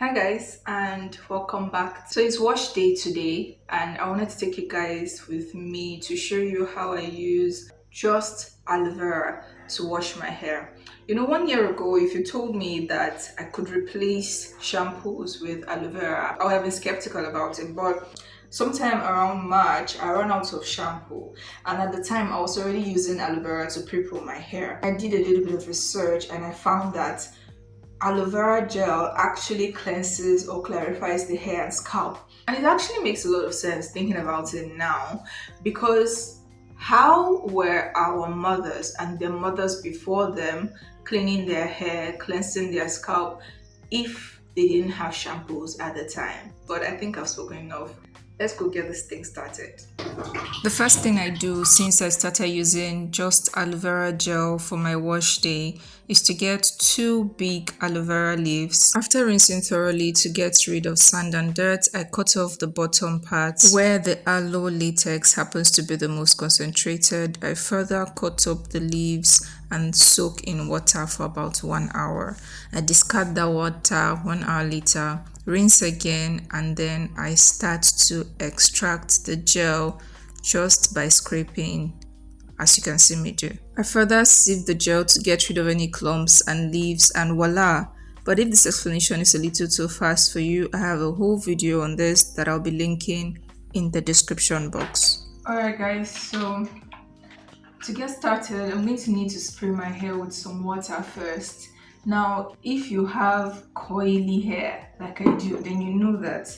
Hi guys and welcome back. So it's wash day today and I wanted to take you guys with me to show you how I use just aloe vera to wash my hair. 1 year ago, if you told me that I could replace shampoos with aloe vera, I would have been skeptical about it. But sometime around March, I ran out of shampoo, and at the time, I was already using aloe vera to pre-pro my hair. I did a little bit of research and I found that aloe vera gel actually cleanses or clarifies the hair and scalp. And it actually makes a lot of sense thinking about it now, because how were our mothers and their mothers before them cleaning their hair, cleansing their scalp if they didn't have shampoos at the time? But I think I've spoken enough. Let's go get this thing started. The first thing I do since I started using just aloe vera gel for my wash day is to get two big aloe vera leaves. After rinsing thoroughly to get rid of sand and dirt, I cut off the bottom part where the aloe latex happens to be the most concentrated. I further cut up the leaves and soak in water for about 1 hour. I discard that water 1 hour later, rinse again, and then I start to extract the gel just by scraping, as you can see me do. I further sieve the gel to get rid of any clumps and leaves, and voila. But if this explanation is a little too fast for you, I have a whole video on this that I'll be linking in the description box. Alright guys, so to get started, I'm going to need to spray my hair with some water first. Now, if you have coily hair like I do, then you know that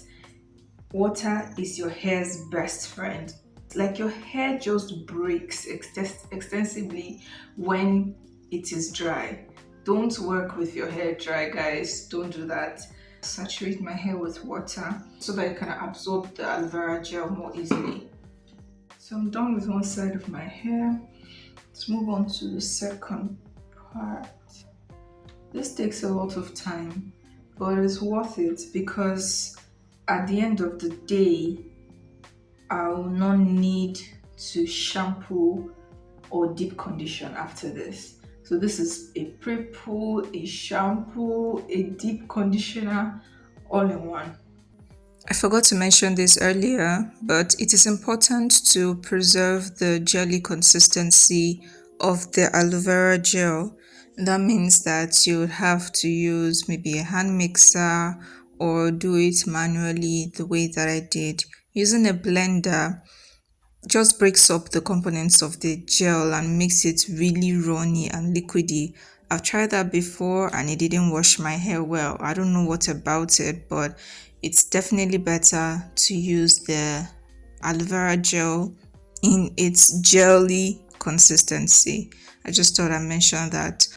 water is your hair's best friend. Like, your hair just breaks extensively when it is dry. Don't work with your hair dry, guys. Don't do that. Saturate my hair with water so that it can absorb the aloe vera gel more easily. So I'm done with one side of my hair. Let's move on to the second part. This takes a lot of time, but it's worth it because at the end of the day, I will not need to shampoo or deep condition after this. So this is a pre-poo, a shampoo, a deep conditioner, all in one. I forgot to mention this earlier, but it is important to preserve the jelly consistency of the aloe vera gel. That means that you would have to use maybe a hand mixer or do it manually the way that I did. Using a blender just breaks up the components of the gel and makes it really runny and liquidy. I've tried that before and it didn't wash my hair well. I don't know what about it, but it's definitely better to use the aloe vera gel in its jelly consistency. I just thought I'd mention that.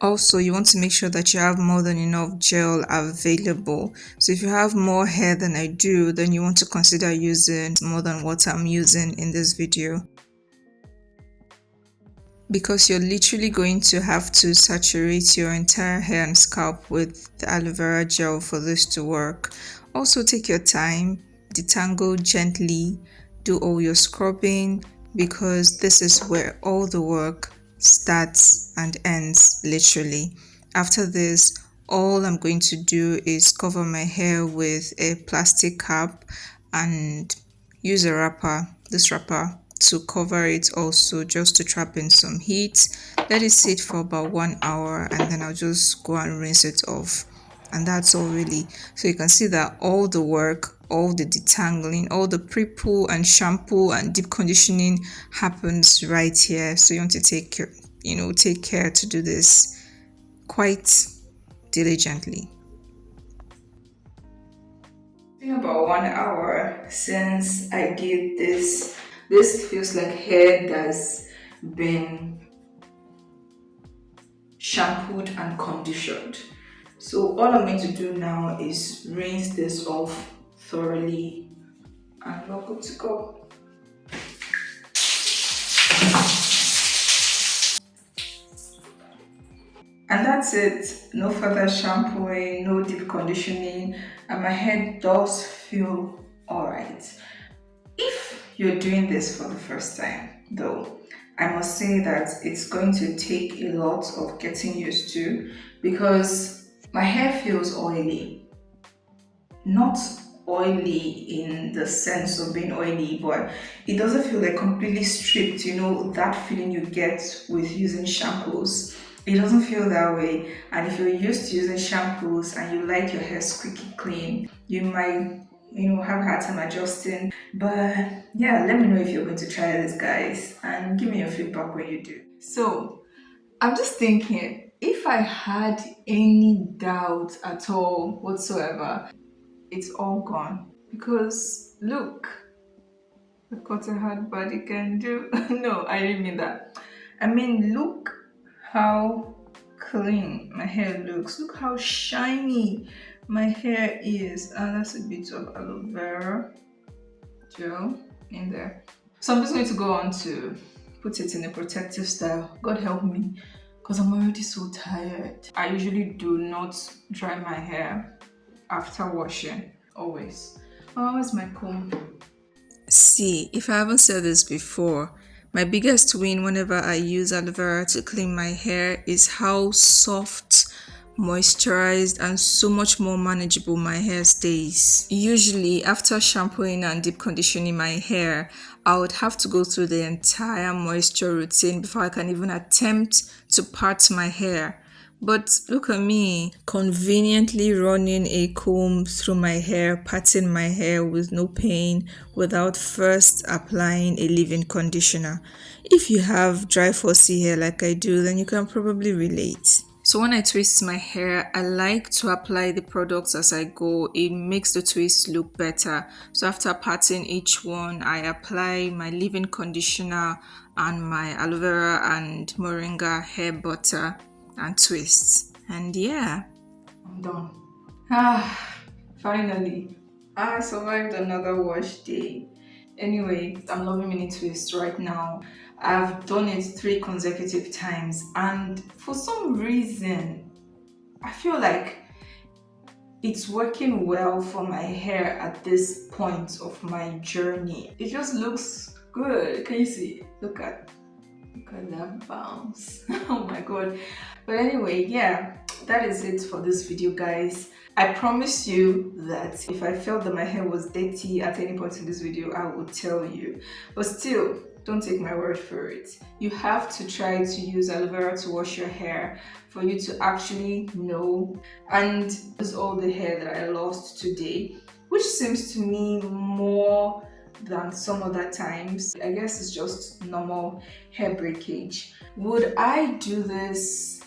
Also, you want to make sure that you have more than enough gel available. So if you have more hair than I do, then you want to consider using more than what I'm using in this video, because you're literally going to have to saturate your entire hair and scalp with the aloe vera gel for this to work. Also, take your time, detangle gently, do all your scrubbing, because this is where all the work starts and ends, literally. After this, all I'm going to do is cover my hair with a plastic cap and use a wrapper, this wrapper, to cover it also, just to trap in some heat. Let it sit for about 1 hour and then I'll just go and rinse it off, and that's all really. So you can see that all the work, all the detangling, all the pre-poo and shampoo and deep conditioning happens right here. So you want to take care to do this quite diligently. It's been about 1 hour since I did this. This feels like hair that's been shampooed and conditioned. So all I'm going to do now is rinse this off thoroughly and we're good to go. And that's it. No further shampooing, no deep conditioning, and my hair does feel alright. If you're doing this for the first time though, I must say that it's going to take a lot of getting used to because my hair feels oily. Not oily in the sense of being oily, but it doesn't feel like completely stripped, that feeling you get with using shampoos. It doesn't feel that way. And if you're used to using shampoos and you like your hair squeaky clean, you might, have a hard time adjusting. But yeah, let me know if you're going to try this, guys, and give me your feedback when you do. So, I'm just thinking, if I had any doubt at all whatsoever, it's all gone. Because look what a hard body can do. No, I didn't mean that. I mean, look how clean my hair looks. Look how shiny my hair is. And that's a bit of aloe vera gel in there. So I'm just going to go on to put it in a protective style. God help me, because I'm already so tired. I usually do not dry my hair after washing, always. Oh, where's my comb? See, if I haven't said this before, my biggest win whenever I use aloe vera to clean my hair is how soft, moisturized, and so much more manageable my hair stays. Usually, after shampooing and deep conditioning my hair, I would have to go through the entire moisture routine before I can even attempt to part my hair. But look at me, conveniently running a comb through my hair, parting my hair with no pain, without first applying a leave-in conditioner. If you have dry fussy hair like I do, then you can probably relate. So when I twist my hair, I like to apply the products as I go. It makes the twist look better. So after parting each one, I apply my leave-in conditioner and my aloe vera and moringa hair butter and twists. And yeah, I'm done. Finally, I survived another wash day. Anyway, I'm loving mini twists right now. I've done it 3 consecutive times, and for some reason, I feel like it's working well for my hair at this point of my journey. It just looks good. Can you see? Look at that bounce. Oh my god. But anyway, yeah, that is it for this video, guys. I promise you that if I felt that my hair was dirty at any point in this video, I would tell you. But still, don't take my word for it. You have to try to use aloe vera to wash your hair for you to actually know. And this is all the hair that I lost today, which seems to me more than some other times. I guess it's just normal hair breakage. Would I do this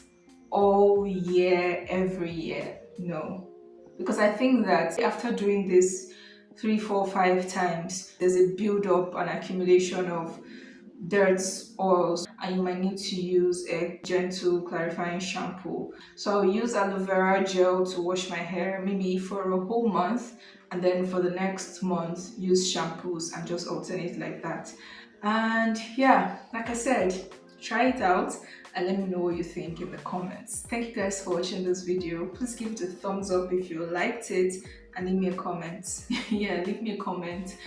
all year, every year? No. Because I think that after doing this 3, 4, 5 times, there's a build-up and accumulation of dirt, oils, and you might need to use a gentle clarifying shampoo. So I'll use aloe vera gel to wash my hair maybe for a whole month, and then for the next month use shampoos and just alternate like that. And yeah, like I said, try it out and let me know what you think in the comments. Thank you guys for watching this video. Please give it a thumbs up if you liked it and leave me a comment. Yeah, leave me a comment.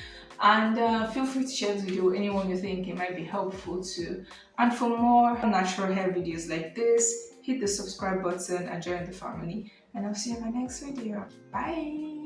And feel free to share this video with anyone you think it might be helpful to. And for more natural hair videos like this, hit the subscribe button and join the family. And I'll see you in my next video. Bye!